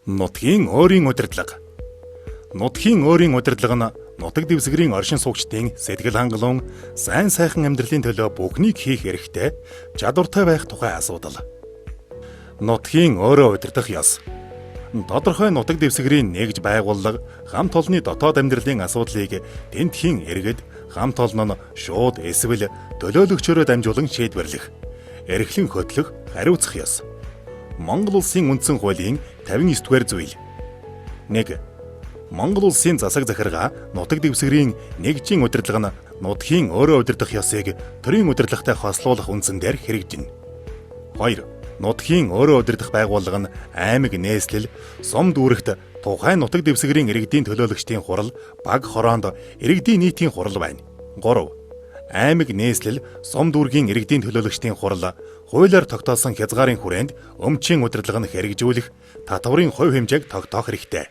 Нутгийн өөрийн удирдлага. Нутгийн өөрийн удирдлага нь нутаг дэвсгэрийн оршин суугчдын сэтгэл хангалуун, сайн сайхан амьдралын төлөө бүхнийг хийх эрхтэй, чадвартай байх тухай асуудал. Нутгийн өөрөө удирдах ёс. Тодорхой нутаг дэвсгэрийн нэгж байгууллага хамт олонны дотоод амьдралын асуудлыг тентхийн эргэд хамт олон нь шууд эсвэл төлөөлөгчөөрөө дамжуулан шийдвэрлэх, эрхлэн хөтлөх, хариуцах ёс. Монгол улсын үндсэн хуулийн 59-р зүйл. 1. Монгол улсын засаг захиргаа нутаг дэвсгэрийн нэгжийн удирдлага нь нутгийн өөрөө удирдах ёсыг төрийн удирдлагатай хослуулах үндсэн дээр хэрэгжинэ. 2. Нутгийн өөрөө удирдах байгууллага нь аймаг нээслэл, сум дүүрэгт тухайн нутаг дэвсгэрийн иргэдийн төлөөлөгчдийн хурал, баг хороонд иргэдийн нийтийн хурал байна. 3. Аймаг нээслэл, сум дүүргийн иргэдийн төлөөлөгчдийн хурал хуулиар тогтоосон хязгаарын хүрээнд өмчийн удирдлага нь хэрэгжүүлэх, татварын хувь хэмжээг тогтоох хэрэгтэй.